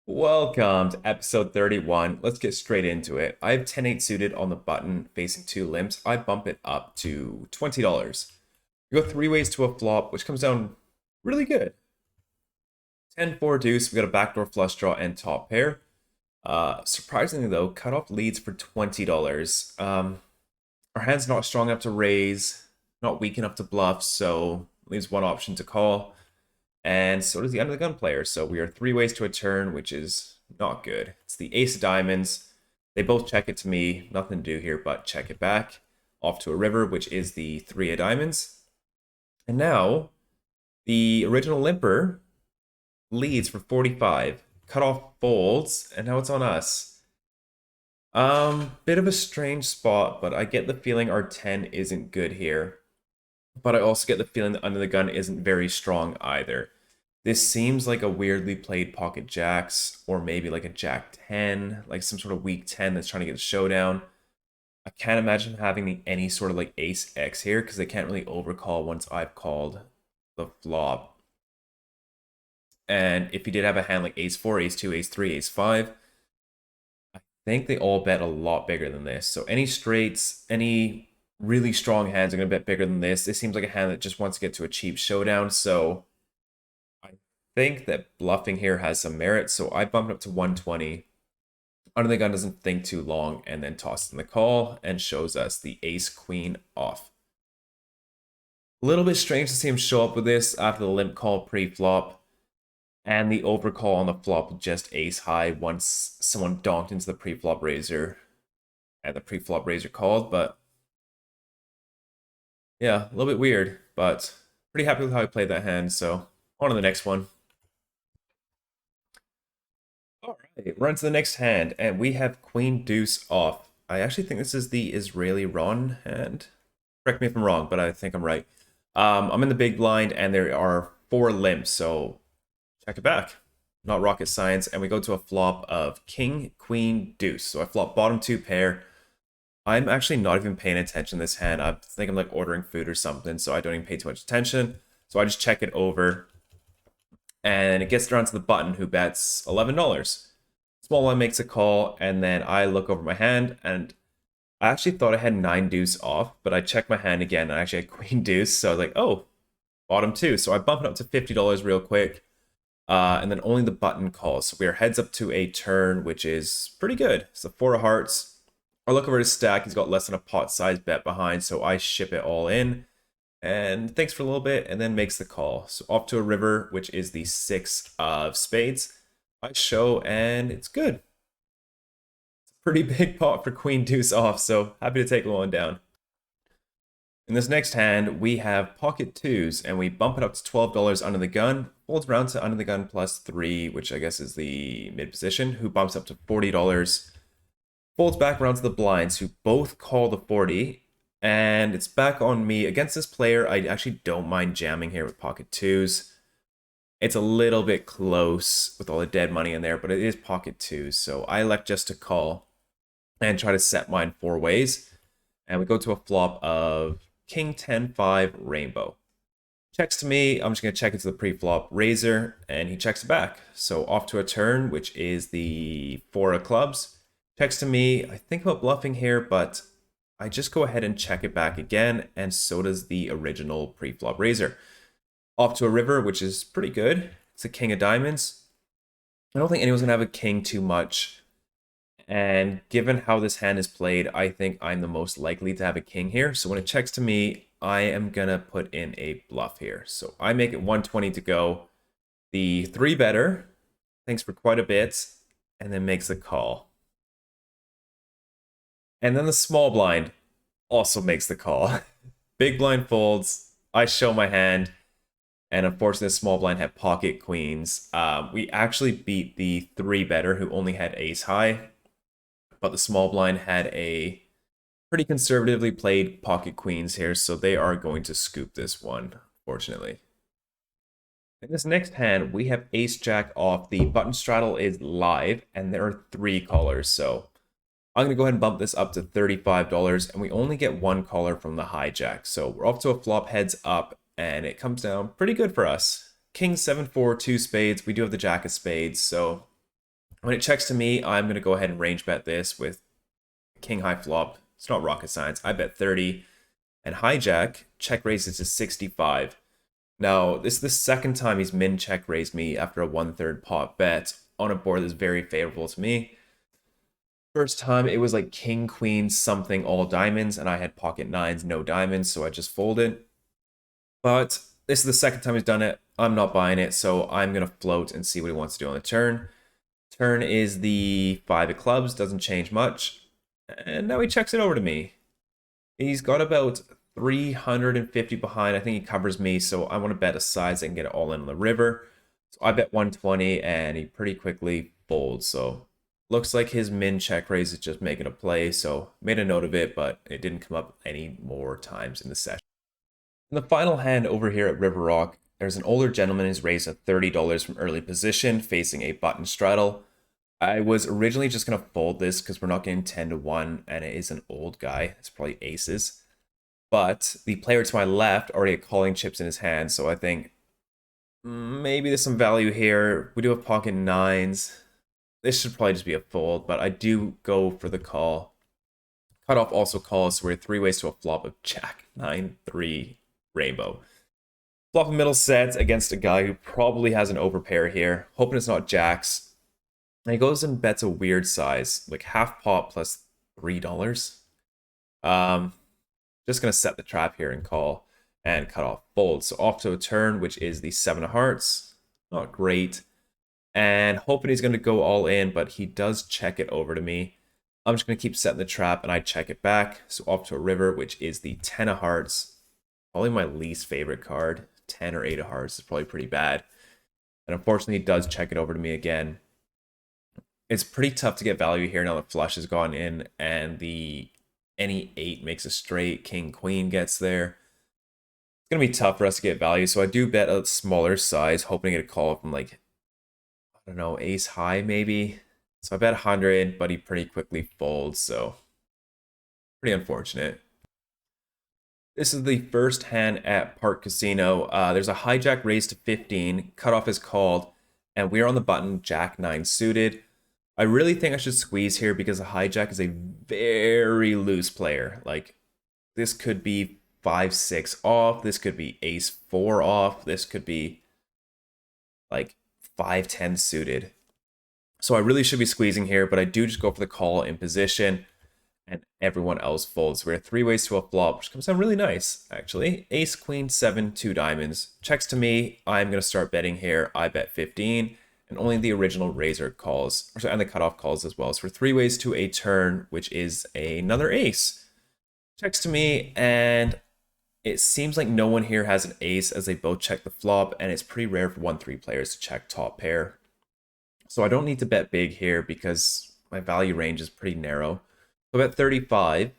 Welcome to episode 31. Let's get straight into it. I have 10-8 suited on the button facing two limps. I bump it up to $20. We go three ways to a flop, which comes down really good. 10-4 deuce, we got a backdoor flush draw and top pair. Surprisingly though, cutoff leads for $20. Our hand's not strong enough to raise, not weak enough to bluff, so leaves one option to call. And so does the under the gun player. So we are three ways to a turn, which is not good. It's the ace of diamonds. They both check it to me. Nothing to do here but check it back. Off to a river, which is the three of diamonds. And now the original limper leads for 45. Cutoff folds, and now it's on us. Bit of a strange spot, but I get the feeling our 10 isn't good here. But I also get the feeling that under the gun isn't very strong either. This seems like a weirdly played pocket jacks, or maybe like a jack 10, like some sort of weak 10 that's trying to get a showdown. I can't imagine having any sort of like ace X here because they can't really overcall once I've called the flop. And if he did have a hand like ace 4, ace 2, ace 3, ace 5, I think they all bet a lot bigger than this. So any straights, any really strong hands are going to bet bigger than this. This seems like a hand that just wants to get to a cheap showdown. So I think that bluffing here has some merit. So I bumped up to 120. Under the gun doesn't think too long and then tosses in the call and shows us the ace queen off. A little bit strange to see him show up with this after the limp call pre-flop and the overcall on the flop just ace high once someone donked into the pre-flop raiser and the pre-flop raiser called, but yeah, a little bit weird, but pretty happy with how I played that hand, so on to the next one. All right, we're on to the next hand, and we have Queen Deuce off. I actually think this is the Israeli Ron hand. Correct me if I'm wrong, but I think I'm right. I'm in the big blind, and there are four limps, so check it back. Not rocket science, and we go to a flop of King, Queen, Deuce. So I flop bottom two pair. I'm actually not even paying attention to this hand. I think I'm like ordering food or something, so I don't even pay too much attention. So I just check it over. And it gets down to the button who bets $11. Small one makes a call, and then I look over my hand, and I actually thought I had 9 deuce off, but I checked my hand again, and I actually had Queen Deuce, so I was like, oh, bottom two. So I bump it up to $50 real quick, and then only the button calls. So we are heads up to a turn, which is pretty good. So 4 of hearts. I look over his stack, he's got less than a pot size bet behind, so I ship it all in. And thanks for a little bit, and then makes the call. So off to a river, which is the 6 of spades. I show, and it's good. It's a pretty big pot for Queen Deuce off, so happy to take one down. In this next hand, we have pocket twos, and we bump it up to $12 under the gun. Folds around to under the gun plus 3, which I guess is the mid position, who bumps up to $40. Folds back around to the blinds, who both call the 40. And it's back on me. Against this player, I actually don't mind jamming here with pocket twos. It's a little bit close with all the dead money in there, but it is pocket twos. So I elect just to call and try to set mine 4 ways. And we go to a flop of King 10-5 rainbow. Checks to me. I'm just going to check into the pre-flop raiser, and he checks it back. So off to a turn, which is the 4 of clubs. Checks to me. I think about bluffing here, but I just go ahead and check it back again, and so does the original pre-flop raiser. Off to a river, which is pretty good. It's a king of diamonds. I don't think anyone's going to have a king too much. And given how this hand is played, I think I'm the most likely to have a king here. So when it checks to me, I am going to put in a bluff here. So I make it 120 to go. The 3 better, thanks for quite a bit, and then makes the call. And then the small blind also makes the call. Big blind folds. I show my hand. And unfortunately, the small blind had pocket queens. We actually beat the 3 better who only had ace high. But the small blind had a pretty conservatively played pocket queens here. So they are going to scoop this one, fortunately. In this next hand, we have ace jack off. The button straddle is live. And there are 3 callers. So I'm going to go ahead and bump this up to $35, and we only get 1 caller from the hijack. So we're off to a flop heads up, and it comes down pretty good for us. King 7-4, 2 spades. We do have the jack of spades, so When it checks to me, I'm going to go ahead and range bet this with king high flop. It's not rocket science. I bet 30 and hijack check raises to 65. Now, this is the second time he's min check raised me after a 1/3 pot bet on a board that's very favorable to me. First time it was like king, queen, something, all diamonds, and I had pocket nines, no diamonds, so I just folded. But this is the second time he's done it. I'm not buying it, so I'm going to float and see what he wants to do on the turn. Turn is the 5 of clubs, doesn't change much. And now he checks it over to me. He's got about 350 behind. I think he covers me, so I want to bet a size and get it all in on the river. So I bet 120, and he pretty quickly folds. So looks like his min check raise is just making a play, so made a note of it, but it didn't come up any more times in the session. In the final hand over here at River Rock, there's an older gentleman who's raised at $30 from early position, facing a button straddle. I was originally just going to fold this because we're not getting 10 to 1, and it is an old guy. It's probably aces. But the player to my left already had calling chips in his hand, so I think maybe there's some value here. We do have pocket nines. This should probably just be a fold, but I do go for the call. Cutoff also calls, so we're 3 ways to a flop of jack, 9, 3, rainbow. Flop a middle set against a guy who probably has an overpair here. Hoping it's not jacks. And he goes and bets a weird size, like half pot plus $3. Just going to set the trap here and call and cut off fold. So off to a turn, which is the 7 of hearts. Not great. And hoping he's going to go all in, but he does check it over to me. I'm just going to keep setting the trap, and I check it back. So off to a river, which is the 10 of hearts. Probably my least favorite card. 10 or 8 of hearts is probably pretty bad. And unfortunately, he does check it over to me again. It's pretty tough to get value here now that flush has gone in, and the any 8 makes a straight. King, queen gets there. It's going to be tough for us to get value, so I do bet a smaller size, hoping to get a call from, like, I don't know, ace high maybe. So I bet 100, but he pretty quickly folds, so pretty unfortunate. This is the first hand at Park Casino. There's a hijack raised to 15, cutoff is called, and we're on the button jack 9 suited. I really think I should squeeze here because the hijack is a very loose player. Like, this could be 5-6 off, this could be ace 4 off, this could be like 5-10 suited. So I really should be squeezing here, but I do just go for the call in position, and everyone else folds. We're 3 ways to a flop, which comes out really nice, actually. Ace, queen, 7, 2 diamonds. Checks to me. I'm going to start betting here. I bet 15, and only the original raiser calls, and the cutoff calls as well. So we're 3 ways to a turn, which is another ace. Checks to me, and it seems like no one here has an ace as they both check the flop, and it's pretty rare for 1-3 players to check top pair. So I don't need to bet big here because my value range is pretty narrow. So I bet 35,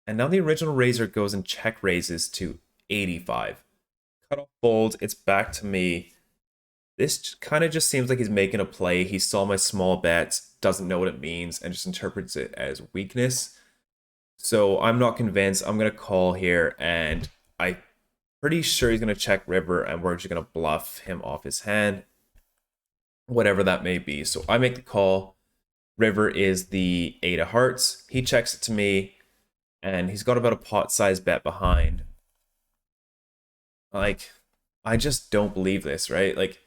and now the original raiser goes and check raises to 85. Cutoff fold, it's back to me. This kind of just seems like he's making a play. He saw my small bets, doesn't know what it means, and just interprets it as weakness. So I'm not convinced. I'm going to call here, and I'm pretty sure he's going to check river, and we're just going to bluff him off his hand, whatever that may be. So I make the call. River is the 8 of hearts. He checks it to me, and he's got about a pot-sized bet behind. Like, I just don't believe this, right? Like,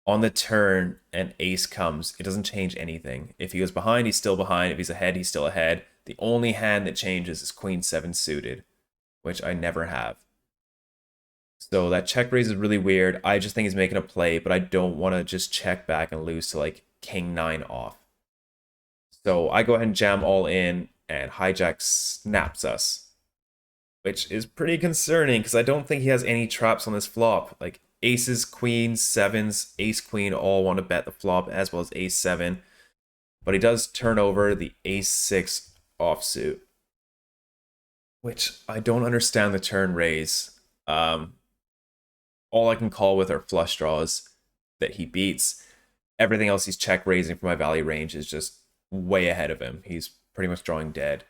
on the turn, an ace comes. It doesn't change anything. If he was behind, he's still behind. If he's ahead, he's still ahead. The only hand that changes is queen 7 suited, which I never have. So that check raise is really weird. I just think he's making a play, but I don't want to just check back and lose to, like, king 9 off. So I go ahead and jam all in, and hijack snaps us, which is pretty concerning because I don't think he has any traps on this flop. Like, aces, queens, 7s, ace, queen all want to bet the flop, as well as ace 7. But he does turn over the ace 6 offsuit, which I don't understand the turn raise. All I can call with are flush draws that he beats. Everything else he's check raising for my value range is just way ahead of him. He's pretty much drawing dead.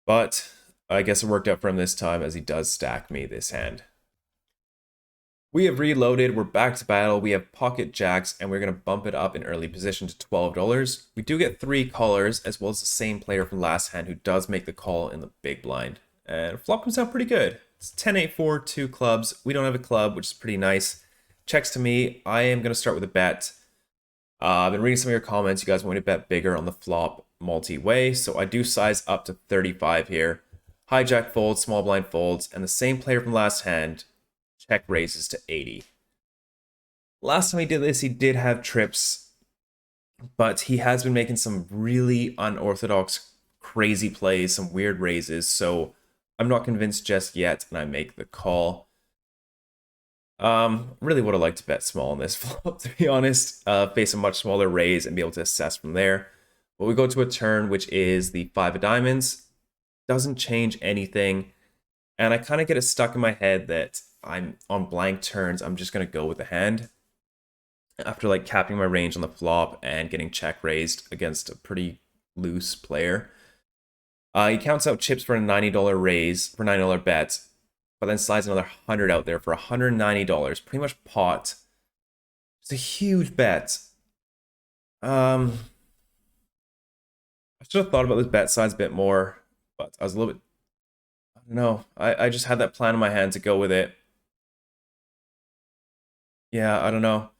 But I guess it worked out for him this time, as he does stack me this hand. We have reloaded, we're back to battle, we have pocket jacks, and we're going to bump it up in early position to $12. We do get 3 callers, as well as the same player from last hand who does make the call in the big blind. And flop comes out pretty good. It's 10-8-4, 2 clubs. We don't have a club, which is pretty nice. Checks to me. I am going to start with a bet. I've been reading some of your comments. You guys want me to bet bigger on the flop multi-way, so I do size up to 35 here. Hijack folds, small blind folds, and the same player from last hand check raises to 80. Last time he did this, he did have trips, but he has been making some really unorthodox, crazy plays, some weird raises, so I'm not convinced just yet, and I make the call. Really would have liked to bet small on this flop, to be honest. Face a much smaller raise and be able to assess from there. But we go to a turn, which is the 5 of diamonds. Doesn't change anything. And I kind of get it stuck in my head that I'm on blank turns, I'm just going to go with the hand. After like capping my range on the flop and getting check raised against a pretty loose player. He counts out chips for a $90 raise, for $90 bet, but then slides another 100 out there for $190, pretty much pot. It's a huge bet. I should have thought about this bet size a bit more, but I was a little bit, I don't know. I just had that plan in my hand to go with it. Yeah, I don't know.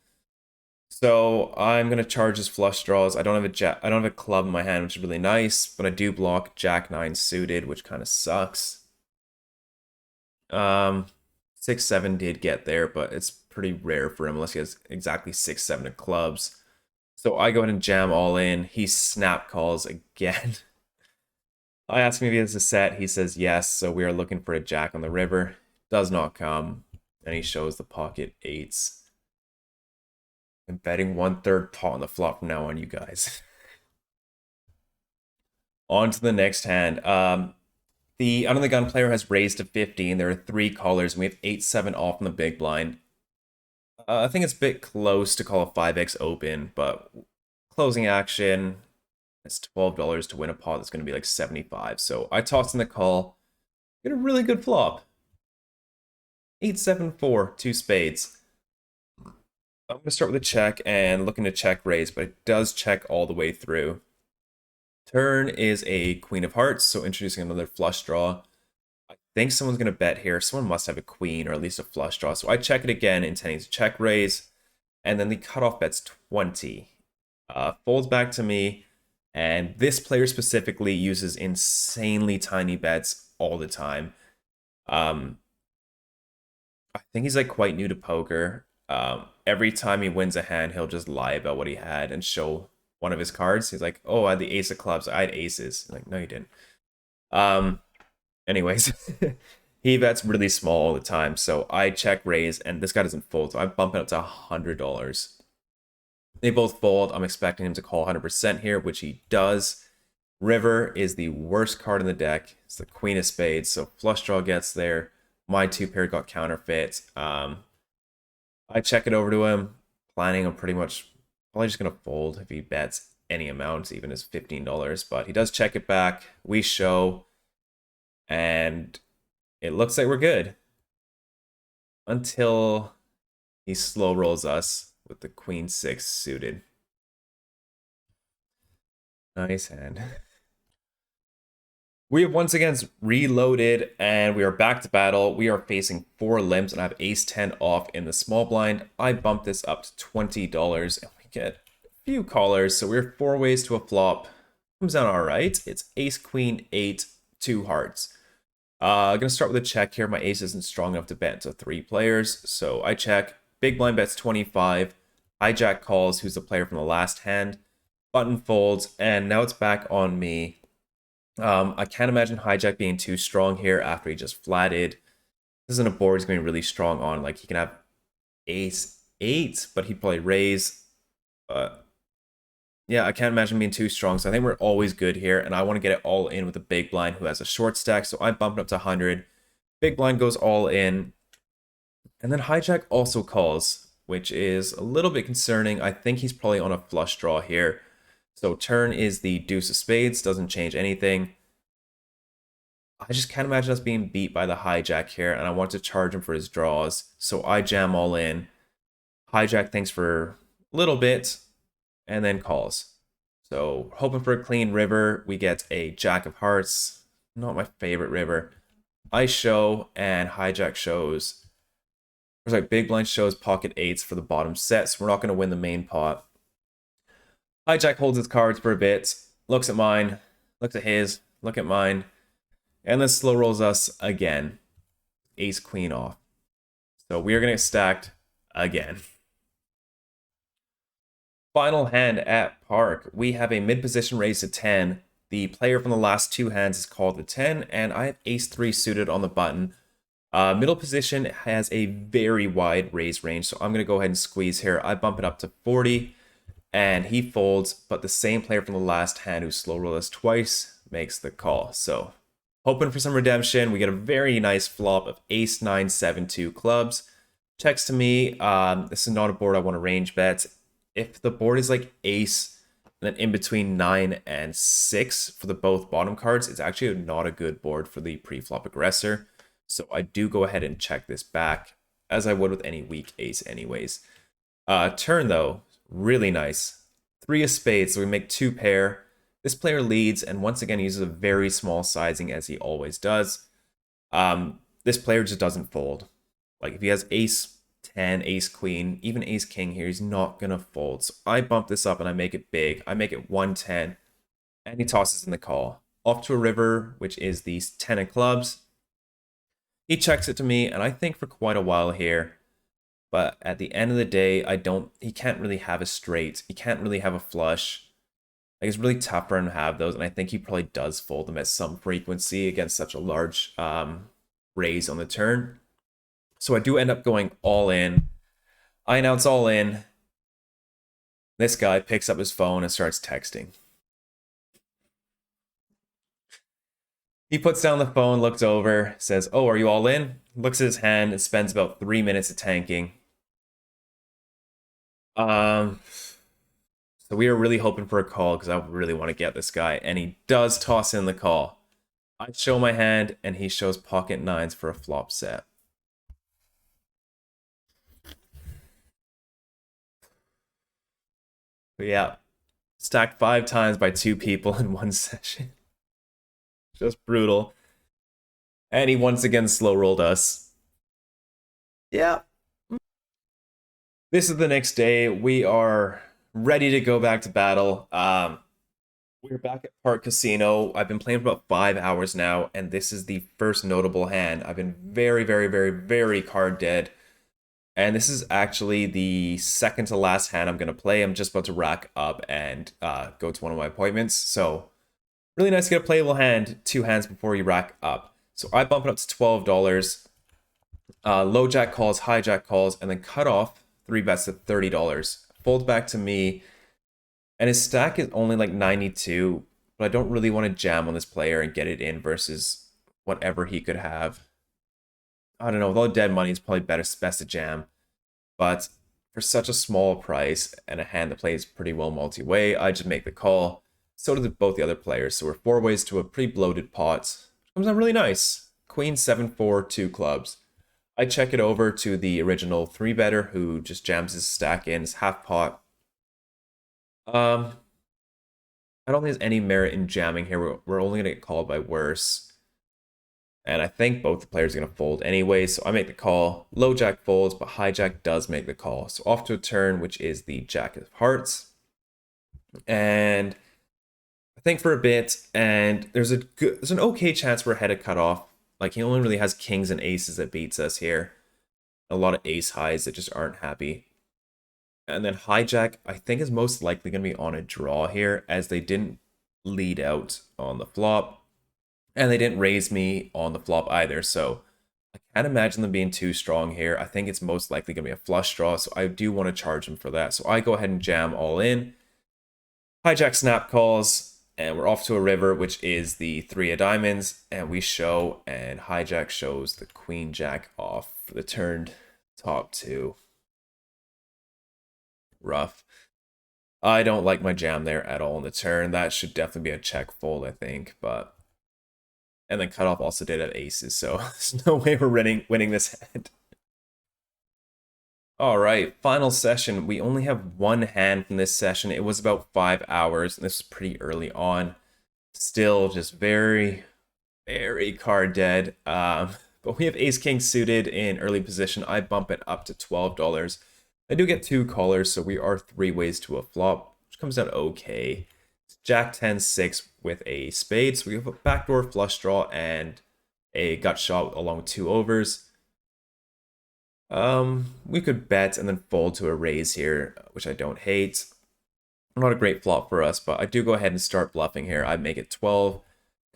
So I'm gonna charge his flush draws. I don't have a club in my hand, which is really nice, but I do block Jack 9 suited, which kind of sucks. 6-7 did get there, but it's pretty rare for him unless he has exactly 6-7 of clubs. So I go ahead and jam all in. He snap calls again. I ask him if he has a set. He says yes, so we are looking for a jack on the river. Does not come, and he shows the pocket 8s. I'm betting 1/3 pot on the flop from now on, you guys. On to the next hand. The under the gun player has raised to 15. There are 3 callers, and we have 8-7 off in the big blind. I think it's a bit close to call a 5x open, but closing action, it's $12 to win a pot. That's going to be like 75. So I toss in the call. Get a really good flop. 8-7-4, 2 spades. I'm going to start with a check and looking to check raise, but it does check all the way through. Turn is a queen of hearts, so introducing another flush draw. I think someone's going to bet here. Someone must have a queen or at least a flush draw. So I check it again, intending to check raise. And then the cutoff bet's 20. Folds back to me. And this player specifically uses insanely tiny bets all the time. I think he's like quite new to poker. Every time he wins a hand, he'll just lie about what he had and show one of his cards. He's like, oh, I had the ace of clubs. I had aces. I'm like, no, you didn't. Anyways, he bets really small all the time. So I check raise, and this guy doesn't fold. So I bump it up to $100. They both fold. I'm expecting him to call 100% here, which he does. River is the worst card in the deck. It's the queen of spades. So flush draw gets there. My 2 pair got counterfeit. I check it over to him, planning on probably just going to fold if he bets any amount, even as $15. But he does check it back. We show, and it looks like we're good. Until he slow rolls us with the queen 6 suited. Nice hand. We have once again reloaded, and we are back to battle. We are facing 4 limps, and I have ace 10 off in the small blind. I bump this up to $20, and we get a few callers. So we're 4 ways to a flop. Comes out all right. It's ace, queen, 8, 2 hearts. I'm going to start with a check here. My ace isn't strong enough to bet to 3 players, so I check. Big blind bets 25. Hijack calls, who's the player from the last hand. Button folds, and now it's back on me. I can't imagine hijack being too strong here after he just flatted. This isn't a board he's going to be really strong on. Like, he can have ace 8, but he'd probably raise. Yeah, I can't imagine being too strong. So I think we're always good here, and I want to get it all in with the big blind who has a short stack. So I bump it up to 100. Big blind goes all in. And then hijack also calls, which is a little bit concerning. I think he's probably on a flush draw here. So turn is the deuce of spades, doesn't change anything. I just can't imagine us being beat by the hijack here, and I want to charge him for his draws. So I jam all in. Hijack thinks for a little bit, and then calls. So hoping for a clean river. We get a Jack of Hearts. Not my favorite river. I show, and hijack shows. It's like big blind shows pocket eights for the bottom set, so we're not going to win the main pot. Hijack holds his cards for a bit, looks at mine, looks at his, look at mine, and then slow rolls us again. Ace queen off. So we are going to get stacked again. Final hand at Park. We have a mid position raise to 10. The player from the last two hands is called the 10, and I have ace 3 suited on the button. Middle position has a very wide raise range, so I'm going to go ahead and squeeze here. I bump it up to 40, and he folds, but the same player from the last hand who slow rolled us twice makes the call. So hoping for some redemption. We get a very nice flop of ace 9, 7, 2 clubs. Checks to me. This is not a board I want to range bet. If the board is like ace and then in between 9 and 6 for the both bottom cards, it's actually not a good board for the pre-flop aggressor. So I do go ahead and check this back, as I would with any weak ace anyways. Turn though, really nice. 3 of spades, so we make 2 pair. This player leads and once again uses a very small sizing as he always does. This player just doesn't fold. Like if he has ace 10, ace queen, even ace king here, he's not gonna fold. So I bump this up and I make it big. I make it 110, and he tosses in the call. Off to a river, which is the 10 of clubs. He checks it to me, and I think for quite a while here. But at the end of the day, he can't really have a straight. He can't really have a flush. Like it's really tough for him to have those, and I think he probably does fold them at some frequency against such a large raise on the turn. So I do end up going all in. I announce all in. This guy picks up his phone and starts texting. He puts down the phone, looks over, says, "Oh, are you all in?" Looks at his hand and spends about 3 minutes of tanking. So we are really hoping for a call because I really want to get this guy, and he does toss in the call. I show my hand, and he shows pocket nines for a flop set. But yeah, stacked 5 times by 2 people in one session. Just brutal. And he once again slow rolled us. Yeah. This is the next day. We are ready to go back to battle. We're back at Park Casino. I've been playing for about 5 hours now, and this is the first notable hand. I've been very, very, very, very card dead. And this is actually the second to last hand I'm going to play. I'm just about to rack up and go to one of my appointments. So really nice to get a playable hand, 2 hands before you rack up. So I bump it up to $12. Low jack calls, hijack calls, and then cut off 3 bets at $30. Folds back to me, and his stack is only like 92, but I don't really want to jam on this player and get it in versus whatever he could have. I don't know, with all the dead money, it's probably best to jam. But for such a small price and a hand that plays pretty well multi-way, I just make the call. So do both the other players. So we're 4 ways to a pretty bloated pot. Comes out really nice. Queen 7-4, 2 clubs. I check it over to the original 3-better who just jams his stack in, his half pot. I don't think there's any merit in jamming here. We're only going to get called by worse. And I think both the players are going to fold anyway, so I make the call. Low jack folds, but hijack does make the call. So off to a turn, which is the Jack of Hearts. And I think for a bit, and there's an okay chance we're ahead of cutoff. Like, he only really has kings and aces that beats us here. A lot of ace highs that just aren't happy. And then hijack, I think, is most likely going to be on a draw here, as they didn't lead out on the flop. And they didn't raise me on the flop either, so I can't imagine them being too strong here. I think it's most likely going to be a flush draw, so I do want to charge him for that. So I go ahead and jam all in. Hijack snap calls, and we're off to a river, which is the 3 of diamonds, and we show, and hijack shows the queen jack off for the turned top 2. Rough. I don't like my jam there at all in the turn. That should definitely be a check fold, I think, but... And then cutoff also did have aces, so there's no way we're winning this hand. All right, final session. We only have one hand from this session. It was about 5 hours, and this was pretty early on. Still just very, very card dead. But we have ace king suited in early position. I bump it up to $12. I do get 2 callers, so we are 3 ways to a flop, which comes out okay. It's Jack 10-6 with a spade, so we have a backdoor flush draw and a gut shot along with 2 overs. We could bet and then fold to a raise here, which I don't hate. Not a great flop for us, but I do go ahead and start bluffing here. I make it 12,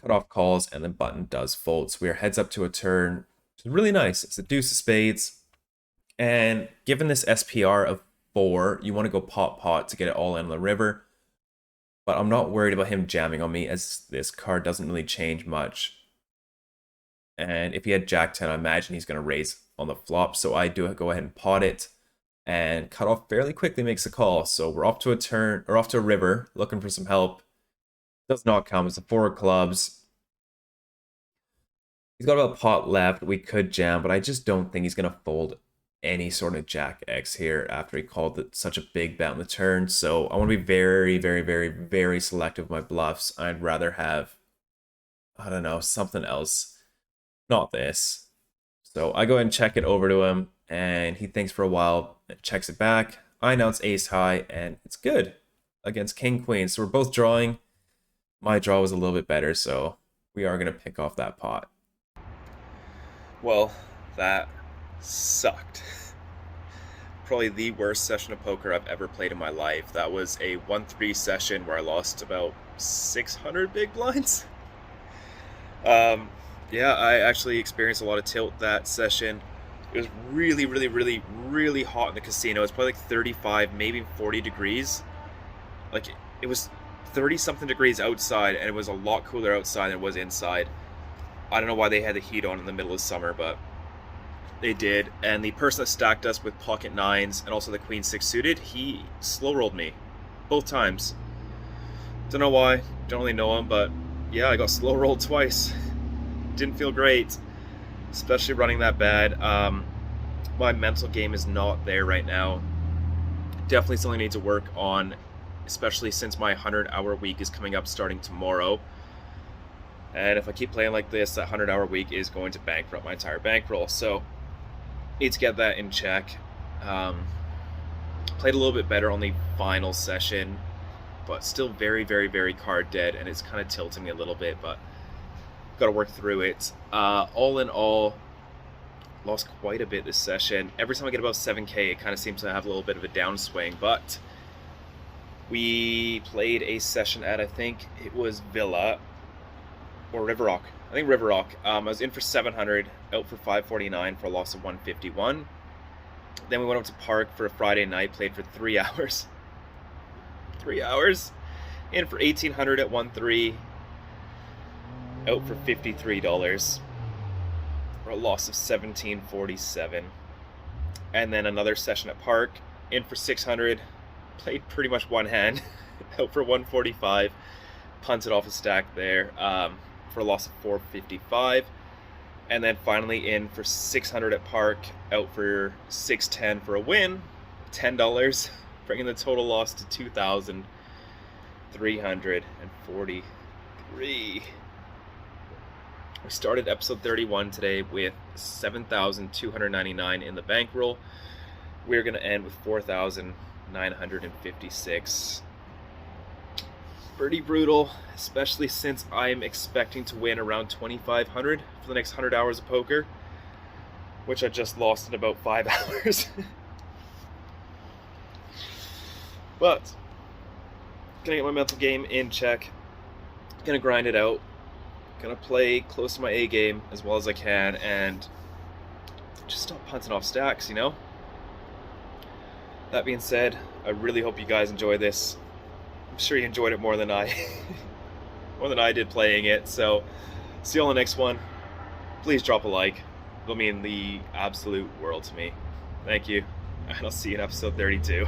cut off calls, and then button does fold. So we are heads up to a turn, which is really nice. It's a deuce of spades. And given this SPR of 4, you want to go pot to get it all in the river. But I'm not worried about him jamming on me, as this card doesn't really change much. And if he had Jack 10, I imagine he's going to raise on the flop. So I do go ahead and pot it. And cut off fairly quickly makes a call. So we're off to a turn, or off to a river, looking for some help. Does not come. It's a 4 of clubs. He's got about pot left. We could jam, but I just don't think he's going to fold any sort of Jack X here after he called it such a big bet on the turn. So I want to be very, very, very, very selective with my bluffs. I'd rather have, I don't know, something else. Not this. So I go ahead and check it over to him, and he thinks for a while, checks it back. I announce ace high, and it's good against king queen. So we're both drawing. My draw was a little bit better, so we are going to pick off that pot. Well, that sucked. Probably the worst session of poker I've ever played in my life. That was a 1-3 session where I lost about 600 big blinds. Yeah, I actually experienced a lot of tilt that session. It was really, really, really, really hot in the casino. It's probably like 35, maybe 40 degrees. Like, it was 30-something degrees outside, and it was a lot cooler outside than it was inside. I don't know why they had the heat on in the middle of summer, but they did. And the person that stacked us with pocket nines and also the queen 6 suited, he slow rolled me both times. Don't know why, don't really know him, but yeah, I got slow rolled twice. Didn't feel great, especially running that bad. My mental game is not there right now. Definitely something I need to work on, especially since my 100-hour week is coming up starting tomorrow. And if I keep playing like this, that 100-hour week is going to bankrupt my entire bankroll. So, need to get that in check. Played a little bit better on the final session, but still very, very, very card dead, and it's kind of tilting me a little bit, but got to work through it. All in all, lost quite a bit this session. Every time I get above 7K, it kind of seems to have a little bit of a downswing, but we played a session at, I think it was Villa or River Rock. I think River Rock. I was in for 700, out for 549 for a loss of 151. Then we went up to Park for a Friday night, played for 3 hours. 3 hours. In for 1800 at 1-3. Out for $53 for a loss of 1747. And then another session at Park, in for 600, played pretty much one hand, out for 145, punted off a stack there for a loss of 455. And then finally in for 600 at Park, out for 610 for a win, $10, bringing the total loss to 2,343. We started episode 31 today with 7,299 in the bankroll. We're going to end with 4,956. Pretty brutal, especially since I'm expecting to win around 2,500 for the next 100 hours of poker, which I just lost in about 5 hours. But, gonna get my mental game in check, gonna grind it out, gonna play close to my A game as well as I can, and just stop punting off stacks, you know? That being said, I really hope you guys enjoy this. I'm sure you enjoyed it more than I did playing it. So, see you on the next one. Please drop a like. It'll mean the absolute world to me. Thank you, and I'll see you in episode 32.